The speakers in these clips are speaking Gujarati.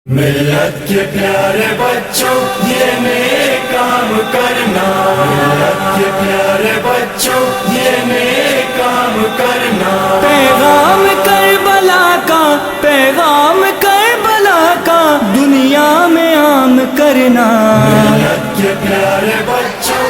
मिल्लत के प्यारे बच्चों ये नेक काम करना, मिल्लत के प्यारे बच्चों ये नेक काम करना। पैगाम करबला का, पैगाम करबला का दुनिया में आम करना। मिल्लत के प्यारे बच्चों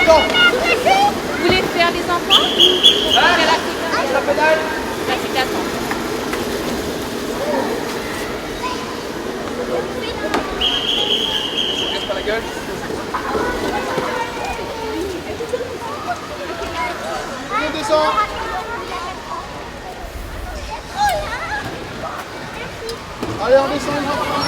Vous voulez faire des enfants? Quel article? La pédale. L'article attend. Je casse pas la gueule. On descend. Allez, on descend les enfants.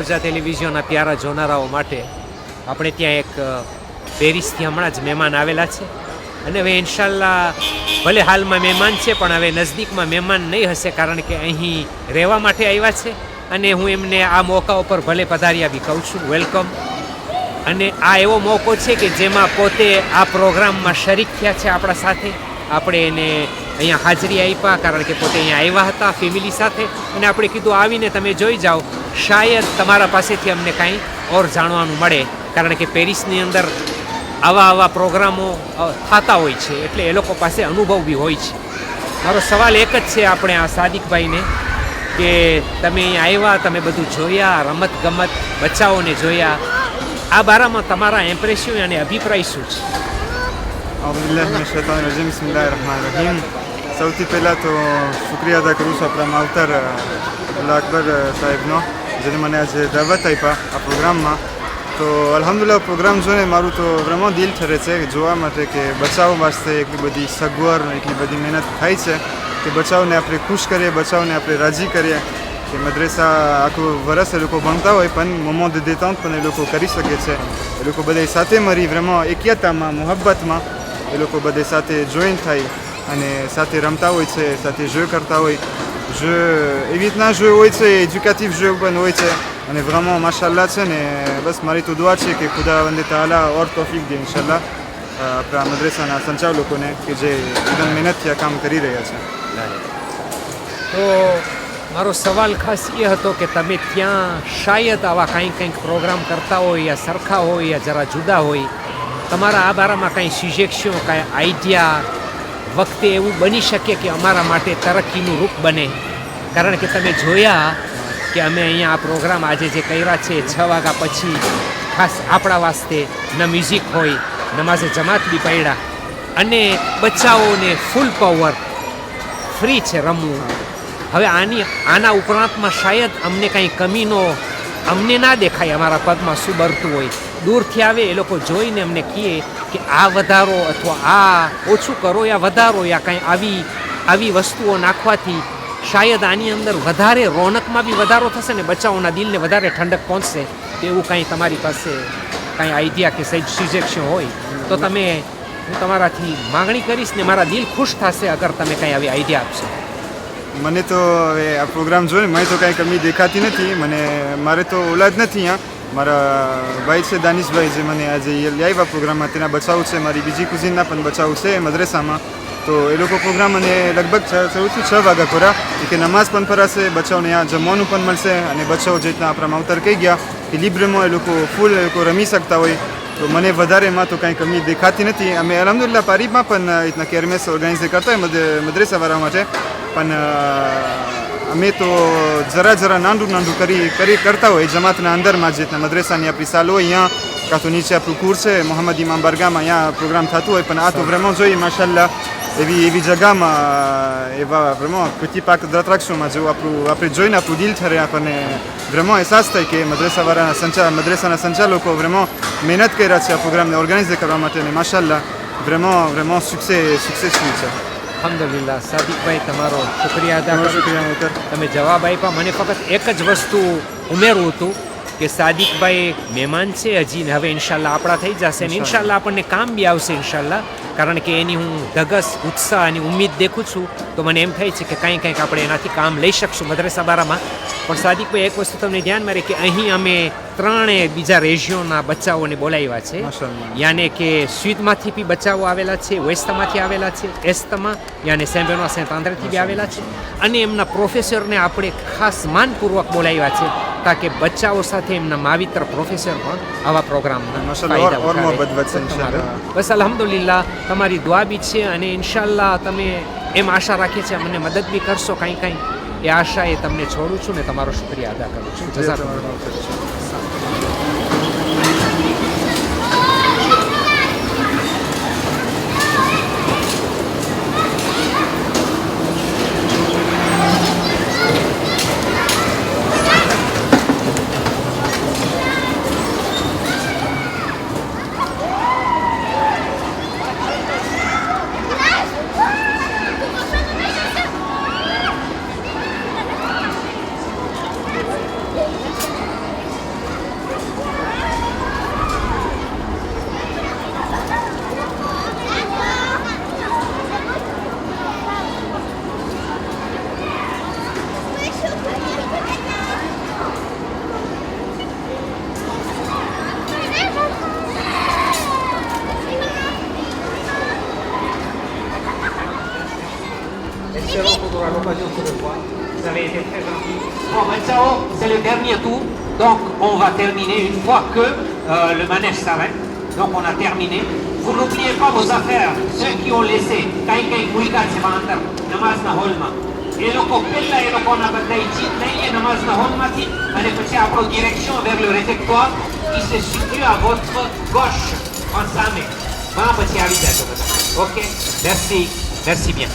રોજા ટેલિવિઝનના પ્યારા જોનારાઓ માટે આપણે ત્યાં એક પેરિસથી હમણાં જ મહેમાન આવેલા છે અને હવે ઇન્શાલ્લાહ ભલે હાલમાં મહેમાન છે પણ હવે નજદીકમાં મહેમાન નહીં હશે, કારણ કે અહીં રહેવા માટે આવ્યા છે અને હું એમને આ મોકા ઉપર ભલે પધાર્યા બી કહું છું, વેલકમ. અને આ એવો મોકો છે કે જેમાં પોતે આ પ્રોગ્રામમાં શરીક થયા છે આપણા સાથે. આપણે એને અહીંયા હાજરી આપ્યા કારણ કે પોતે અહીંયા આવ્યા હતા ફેમિલી સાથે અને આપણે કીધું આવીને તમે જોઈ જાઓ, શાયદ તમારા પાસેથી અમને કાંઈ ઓર જાણવાનું મળે, કારણ કે પેરિસની અંદર આવા પ્રોગ્રામો થતા હોય છે એટલે એ લોકો પાસે અનુભવ બી હોય છે. મારો સવાલ એક જ છે આપણે આ સાદિકભાઈને કે તમે અહીંયા આવ્યા, તમે બધું જોયા, રમત ગમત બચ્ચાઓને જોયા, આ બારામાં તમારા ઇમ્પ્રેશન અને અભિપ્રાય શું છે? બિસ્મિલ્લાહિર્રહમાનિર્રહીમ. સૌથી પહેલાં તો શુક્રિયા અદા કરું છું આપણા માવતર અલ્લાહ અકબર સાહેબનો, જેને મને આજે દાવત આપ્યા આ પ્રોગ્રામમાં. તો અલ્હમ્દુલિલ્લાહ પ્રોગ્રામ જોઈને મારું તો vraiment દિલ ઠરે છે જોવા માટે કે બચ્ચાઓ વાસ્તે એટલી બધી સગવડ, એટલી બધી મહેનત થાય છે કે બચ્ચાઓને આપણે ખુશ કરીએ, બચ્ચાઓને આપણે રાજી કરીએ કે મદ્રેસા આખું વરસ એ લોકો ભણતા હોય પણ મોમો de détente પણ એ લોકો કરી શકે છે. એ લોકો બધા સાથે મળી vraiment એકતામાં, મોહબ્બતમાં એ લોકો બધે સાથે જોઈન થાય અને સાથે રમતા હોય છે, સાથે જો કરતા હોય. જો એવી રીતના જો હોય છે, એજ્યુકેટિવ જો પણ હોય છે અને vraiment માશાલ્લાહ છે ને. બસ મારી તો દુઆ છે કે ખુદાવંદ તાલા ઓર તોફીક દે ઇન્શાલ્લાહ આપણા મદ્રેસાના સંચાલકોને કે જે એકદમ મહેનતથી આ કામ કરી રહ્યા છે. તો મારો સવાલ ખાસ એ હતો કે તમે ત્યાં શાયદ આવા કંઈક પ્રોગ્રામ કરતા હોય યા સરખા હોય યા જરા જુદા હોય, તમારા આ બારામાં કાંઈ સિજેક્શો, કાંઈ આઈડિયા વખતે એવું બની શકે કે અમારા માટે તરક્કીનું રૂપ બને? કારણ કે તમે જોયા કે અમે અહીંયા આ પ્રોગ્રામ આજે જે કર્યા છે 6 વાગ્યા પછી ખાસ આપણા વાસ્તે ન મ્યુઝિક હોય, નમાઝે જમાત બી પડ્યા અને બચ્ચાઓને ફૂલ પાવર ફ્રી છે રમવું. હવે આના ઉપરાંતમાં શાયદ અમને કાંઈ કમીનો અમને ના દેખાય, અમારા પગમાં શું બરતું હોય. દૂરથી આવે એ લોકો જોઈને અમને કહે કે આ વધારો અથવા આ ઓછું કરો યા વધારો યા કાંઈ આવી વસ્તુઓ નાખવાથી શાયદ આની અંદર વધારે રોનકમાં બી વધારો થશે ને બચ્ચાઓના દિલને વધારે ઠંડક પહોંચશે. એવું કાંઈ તમારી પાસે કાંઈ આઈડિયા કે સિજેક્શન હોય તો તમે, હું તમારાથી માગણી કરીશ ને મારા દિલ ખુશ થશે અગર તમે કાંઈ આવી આઈડિયા આપશો. મને તો હવે આ પ્રોગ્રામ જોઈને મને તો કાંઈ કમી દેખાતી નથી. મારે તો ઓલાદ નથી અહીંયા. મારા ભાઈ છે દાનિશભાઈ, જે મને આજે લાવ્યા પ્રોગ્રામમાં, તેના બચાવ છે. મારી બીજી કુઝીનના પણ બચાવ છે મદ્રેસામાં. તો એ લોકો પ્રોગ્રામ મને લગભગ 6 વાગ્યા કર્યા કે નમાઝ પણ ફરાશે, બચ્ચાઓને અહીંયા જમવાનું પણ મળશે અને બચ્ચાઓ જે રીતના આપણા માવતર કહી ગયા કે લિબ્રેમાં એ લોકો ફૂલ એ લોકો રમી શકતા હોય. તો મને વધારે એમાં તો કાંઈ કમી દેખાતી નથી. અમે અલ્હમ્દુલિલ્લાહ પારીમાં પણ એ રીતના કેરમેસ ઓર્ગેનાઇઝ કરતા હોય મદ્રેસાવાળા માટે, પણ અમે તો જરા નાનું કરી કરતા હોય જમાતના અંદરમાં, જે રીતના મદ્રેસાની આપણી સાલ હોય અહીંયા, કાં તો નીચે આપણું કુર છે મોહમ્મદ ઇમામ બારગામાં, અહીંયા પ્રોગ્રામ થતું હોય. પણ આ તો vraiment જોઈએ માશાલ્લાહ એવી જગામાં, એવા vraiment petit parc d'attractionમાં જેવું આપણે જોઈને આપણું દિલ ઠરે, આપણને vraiment અહેસાસ થાય કે મદ્રેસાના સંચાલકો vraiment મહેનત કર્યા છે આ પ્રોગ્રામને ઓર્ગેનાઇઝ કરવા માટે અને માશાલ્લાહ vraiment સક્સેસફુલ છે. અલ્હમ્દુલિલ્લાહ. સાદિકભાઈ, તમારો શુક્રિયા અદા કરું. તમે જવાબ આપ્યા. મને ફક્ત એક જ વસ્તુ ઉમેરવું હતું કે સાદિકભાઈ મહેમાન છે હજી ને હવે ઇન્શાલ્લાહ આપણા થઈ જશે ને ઇન્શાલ્લાહ આપણને કામ બી આવશે ઇન્શાલ્લાહ, કારણ કે એની હું ધગસ, ઉત્સાહ અને ઉમ્મીદ દેખું છું. તો મને એમ થાય છે કે કંઈક આપણે એનાથી કામ લઈ શકશું મદ્રેસા બારામાં. પણ સાદિકભાઈ, એક વસ્તુ તમને ધ્યાનમાં રહે કે અહીં અમે 3 બીજા રેશિયોના બચ્ચાઓને બોલાવ્યા છે. યાને કે સ્વીદમાંથી બી બચ્ચાઓ આવેલા છે, વેસ્ટમાંથી આવેલા છે, એસ્તમાં યાને સેમ્બેનો સેન્ટ આંદ્રેથી બી આવેલા છે અને એમના પ્રોફેસરને આપણે ખાસ માનપૂર્વક બોલાવ્યા છે તાકે બચ્ચાઓ સાથે એમના માવિત્ર પ્રોફેસર પણ આવા પ્રોગ્રામના બસ અલ્હમ્દુલિલ્લાહ તમારી દુઆ બી છે અને ઇન્શાલ્લાહ તમે એમ આશા રાખીએ છીએ મને મદદ બી કરશો કાંઈ એ આશા એ તમને છોડું છું ને તમારો શુક્રિયા અદા કરું છું. જઝાકલ્લાહ. c'est le dernier tour. Donc, on va terminer une fois que le manège s'arrête. Donc, on a terminé. Vous n'oubliez pas vos affaires, ceux qui ont laissé. Et le cocktail là, et le qu'on a bataillé, namaz na holmati, allez passer à votre direction vers le réfectoire qui se situe à votre gauche, en samé. Ok, merci, merci bien.